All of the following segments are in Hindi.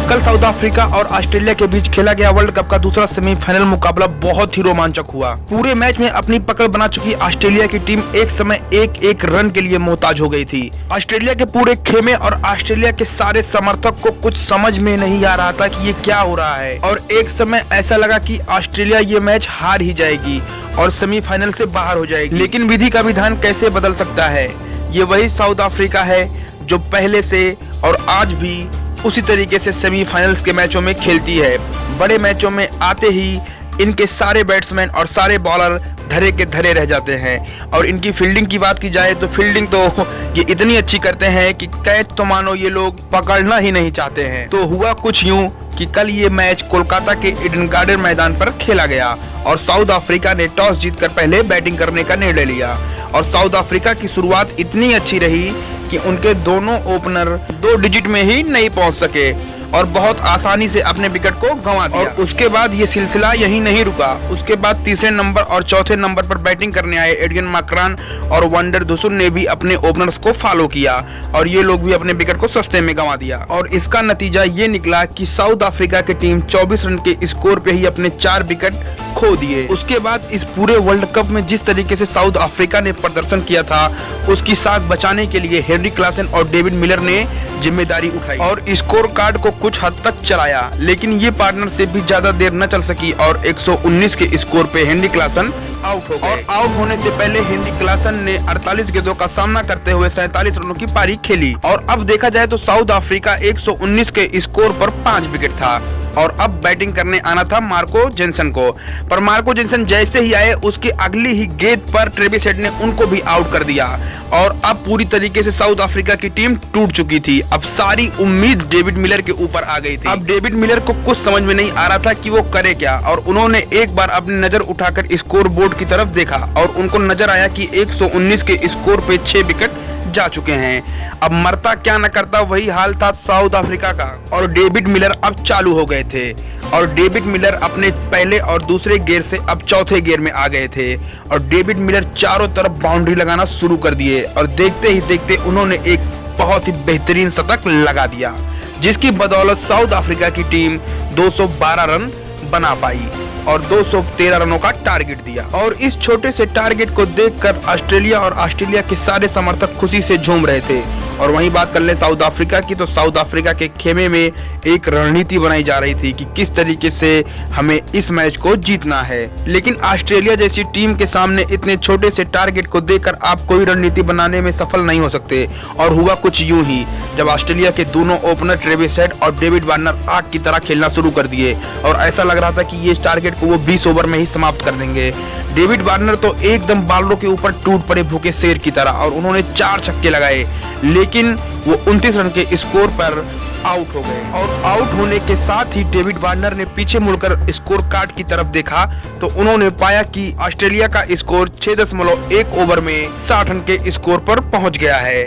कल साउथ अफ्रीका और ऑस्ट्रेलिया के बीच खेला गया वर्ल्ड कप का दूसरा सेमीफाइनल मुकाबला बहुत ही रोमांचक हुआ। पूरे मैच में अपनी पकड़ बना चुकी ऑस्ट्रेलिया की टीम एक समय एक एक रन के लिए मोहताज हो गई थी। ऑस्ट्रेलिया के पूरे खेमे और ऑस्ट्रेलिया के सारे समर्थक को कुछ समझ में नहीं आ रहा था कि ये क्या हो रहा है, और एक समय ऐसा लगा कि ऑस्ट्रेलिया ये मैच हार ही जाएगी और सेमीफाइनल से बाहर हो जाएगी। लेकिन विधि का विधान कैसे बदल सकता है। ये वही साउथ अफ्रीका है जो पहले से और आज भी उसी तरीके से सेमीफाइनल्स के मैचों में खेलती है। बड़े मैचों में आते ही इनके सारे बैट्समैन और सारे बॉलर धरे के धरे रह जाते हैं, और इनकी फील्डिंग की बात की जाए तो फील्डिंग तो ये इतनी अच्छी करते हैं कि कैच तो मानो ये लोग पकड़ना ही नहीं चाहते हैं। तो हुआ कुछ यूं कि कल ये मैच कोलकाता के ईडन गार्डन मैदान पर खेला गया और साउथ अफ्रीका ने टॉस जीतकर पहले बैटिंग करने का निर्णय लिया, और साउथ अफ्रीका की शुरुआत इतनी अच्छी रही कि उनके दोनों ओपनर 2 डिजिट में ही नहीं पहुंच सके और बहुत आसानी से अपने विकेट को गंवा दिया। और उसके बाद ये सिलसिला यहीं नहीं रुका। उसके बाद तीसरे नंबर और चौथे नंबर पर बैटिंग करने आए एडगिन मार्क्रन और वंडर दुसुन ने भी अपने ओपनर्स को फॉलो किया और ये लोग भी अपने विकेट को सस्ते में गंवा दिया। और इसका नतीजा ये निकला कि साउथ अफ्रीका की टीम 24 रन के स्कोर पे ही अपने 4 विकेट खो दिए। उसके बाद इस पूरे वर्ल्ड कप में जिस तरीके से साउथ अफ्रीका ने प्रदर्शन किया था उसकी साख बचाने के लिए हेनरी क्लासन और डेविड मिलर ने जिम्मेदारी उठाई और स्कोर कार्ड को कुछ हद तक चलाया। लेकिन ये पार्टनरशिप भी ज्यादा देर न चल सकी और 119 के स्कोर पे हेनरी क्लासन आउट हो गए। और आउट होने से पहले हेनरी क्लासन ने 48 गेंदों का सामना करते हुए 47 रनों की पारी खेली। और अब देखा जाए तो साउथ अफ्रीका 119 के स्कोर पर 5 विकेट था और अब बैटिंग करने आना था मार्को जेनसन को। पर मार्को जेनसन जैसे ही आए उसकी अगली ही गेंद पर ट्रेविस हेड ने उनको भी आउट कर दिया और अब पूरी तरीके से साउथ अफ्रीका की टीम टूट चुकी थी। अब सारी उम्मीद डेविड मिलर के ऊपर आ गई थी। अब डेविड मिलर को कुछ समझ में नहीं आ रहा था कि वो करे क्या, और उन्होंने एक बार अपनी नजर उठाकर स्कोर बोर्ड की तरफ देखा और उनको नजर आया कि 119 के स्कोर पे 6 विकेट जा चुके हैं। अब मरता क्या न करता वही हाल था साउथ अफ्रीका का, और डेविड मिलर अब चालू हो गए थे और डेविड मिलर अपने पहले और दूसरे गियर से अब चौथे गियर में आ गए थे और डेविड मिलर चारों तरफ बाउंड्री लगाना शुरू कर दिए और देखते ही देखते उन्होंने एक बहुत ही बेहतरीन शतक लगा दिया, जिसकी बदौलत साउथ अफ्रीका की टीम 212 रन बना पाई और 213 रनों का टारगेट दिया। और इस छोटे से टारगेट को देखकर ऑस्ट्रेलिया और ऑस्ट्रेलिया के सारे समर्थक खुशी से झूम रहे थे। और वहीं बात कर ले साउथ अफ्रीका की, तो साउथ अफ्रीका के खेमे में एक रणनीति बनाई जा रही थी कि किस तरीके से हमें इस मैच को जीतना है। लेकिन ऑस्ट्रेलिया जैसी टीम के सामने इतने छोटे से टारगेट को देखकर आप कोई रणनीति बनाने में सफल नहीं हो सकते। और हुआ कुछ यूं ही, जब ऑस्ट्रेलिया के दोनों ओपनर ट्रेविस हेड और डेविड वार्नर आग की तरह खेलना शुरू कर दिए और ऐसा लग रहा था कि ये टारगेट को वो 20 ओवर में ही समाप्त कर देंगे। डेविड वार्नर तो एकदम बॉलरों के ऊपर टूट पड़े भूखे शेर की तरह और उन्होंने 4 छक्के लगाए, लेकिन वो 29 रन के स्कोर पर आउट हो गए। और आउट होने के साथ ही डेविड वार्नर ने पीछे मुड़कर स्कोर कार्ड की तरफ देखा तो उन्होंने पाया कि ऑस्ट्रेलिया का स्कोर 6.1 ओवर में 60 रन के स्कोर पर पहुंच गया है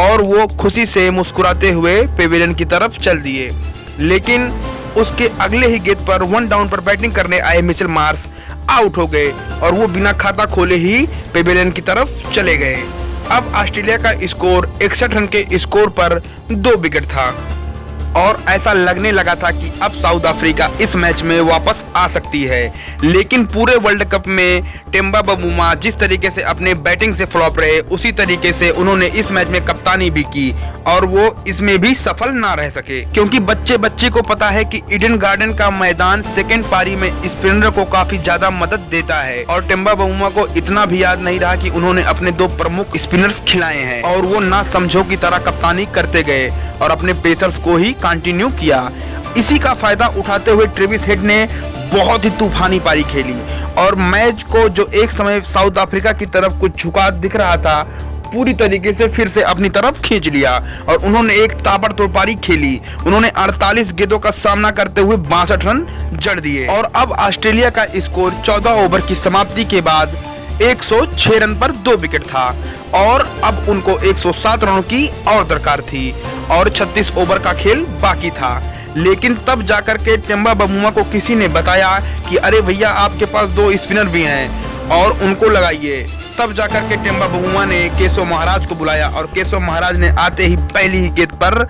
और वो खुशी से मुस्कुराते हुए पेविलियन की तरफ चल दिए। लेकिन उसके अगले ही गेंद पर 1 डाउन पर बैटिंग करने आए मिचेल मार्श आउट हो गए और वो बिना खाता खोले ही पेविलियन की तरफ चले गए। अब ऑस्ट्रेलिया का स्कोर 61 रन के स्कोर पर 2 विकेट था और ऐसा लगने लगा था कि अब साउथ अफ्रीका इस मैच में वापस आ सकती है। लेकिन पूरे वर्ल्ड कप में टेम्बा बवुमा जिस तरीके से अपने बैटिंग से फ्लॉप रहे उसी तरीके से उन्होंने इस मैच में कप्तानी भी की और वो इसमें भी सफल ना रह सके, क्योंकि बच्चे को पता है कि ईडन गार्डन का मैदान सेकेंड पारी में स्पिनर को काफी ज्यादा मदद देता है। और टेम्बा बवुमा को इतना भी याद नहीं रहा कि उन्होंने अपने 2 प्रमुख स्पिनर्स खिलाए हैं और वो ना समझो की तरह कप्तानी करते गए और अपने पेसर्स को ही कंटिन्यू किया। इसी का फायदा उठाते हुए ट्रेविस हेड ने बहुत ही तूफानी पारी खेली और मैच को जो एक समय साउथ अफ्रीका की तरफ कुछ झुकाव दिख रहा था पूरी तरीके से फिर से अपनी तरफ खींच लिया और उन्होंने एक ताबड़तोड़ पारी खेली। उन्होंने 48 गेंदों का सामना करते हुए 62 रन जड़ दिए और अब ऑस्ट्रेलिया का स्कोर 14 ओवर की समाप्ति के बाद 106 रन पर 2 विकेट था और अब उनको 107 रनों की और दरकार थी और 36 ओवर का खेल बाकी था। लेकिन तब जाकर के टेम्बा बवुमा को किसी ने बताया कि अरे भैया आपके पास 2 स्पिनर भी हैं और उनको लगाइए। तब जाकर के टेम्बा बवुमा ने केशव महाराज को बुलाया और केशव महाराज ने आते ही पहली ही गेंद पर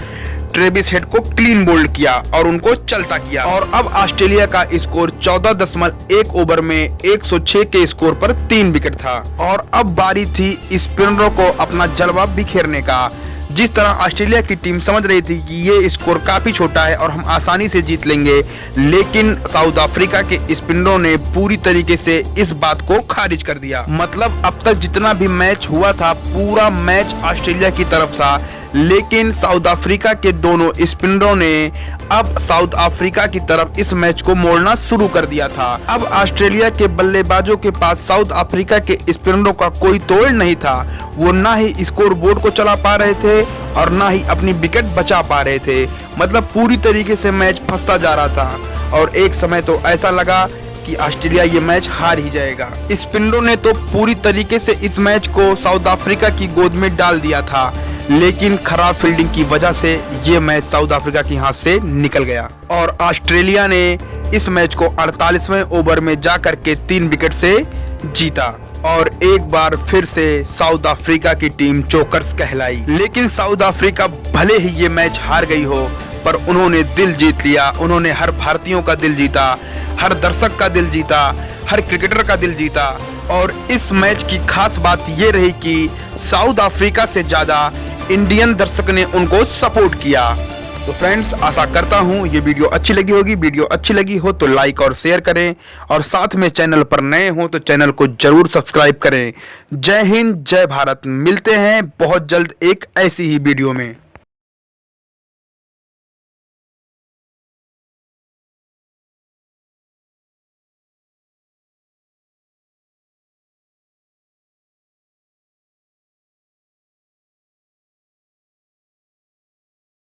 ट्रेविस हेड को क्लीन बोल्ड किया और उनको चलता किया। और अब ऑस्ट्रेलिया का स्कोर 14.1 ओवर में 106 के स्कोर पर 3 विकेट था। और अब बारी थी स्पिनरों को अपना जलवा बिखेरने का। जिस तरह ऑस्ट्रेलिया की टीम समझ रही थी कि ये स्कोर काफी छोटा है और हम आसानी से जीत लेंगे, लेकिन साउथ अफ्रीका के स्पिनरों ने पूरी तरीके से इस बात को खारिज कर दिया। मतलब अब तक जितना भी मैच हुआ था पूरा मैच ऑस्ट्रेलिया की तरफ था, लेकिन साउथ अफ्रीका के दोनों स्पिनरों ने अब साउथ अफ्रीका की तरफ इस मैच को मोड़ना शुरू कर दिया था। अब ऑस्ट्रेलिया के बल्लेबाजों के पास साउथ अफ्रीका के स्पिनरों का कोई तोड़ नहीं था। वो ना ही स्कोर बोर्ड को चला पा रहे थे और ना ही अपनी विकेट बचा पा रहे थे। मतलब पूरी तरीके से मैच फंसता जा रहा था और एक समय तो ऐसा लगा कि ऑस्ट्रेलिया ये मैच हार ही जाएगा। स्पिनरों ने तो पूरी तरीके से इस मैच को साउथ अफ्रीका की गोद में डाल दिया था, लेकिन खराब फील्डिंग की वजह से ये मैच साउथ अफ्रीका के हाथ से निकल गया और ऑस्ट्रेलिया ने इस मैच को 48वें ओवर में जाकर के 3 विकेट से जीता। और एक बार फिर से साउथ अफ्रीका की टीम चोकर्स कहलाई। लेकिन साउथ अफ्रीका भले ही ये मैच हार गई हो, पर उन्होंने दिल जीत लिया। उन्होंने हर भारतीयों का दिल जीता, हर दर्शक का दिल जीता, हर क्रिकेटर का दिल जीता। और इस मैच की खास बात ये रही कि साउथ अफ्रीका से ज्यादा इंडियन दर्शक ने उनको सपोर्ट किया। तो फ्रेंड्स, आशा करता हूँ ये वीडियो अच्छी लगी होगी। वीडियो अच्छी लगी हो तो लाइक और शेयर करें और साथ में चैनल पर नए हो तो चैनल को जरूर सब्सक्राइब करें। जय हिंद, जय भारत। मिलते हैं बहुत जल्द एक ऐसी ही वीडियो में।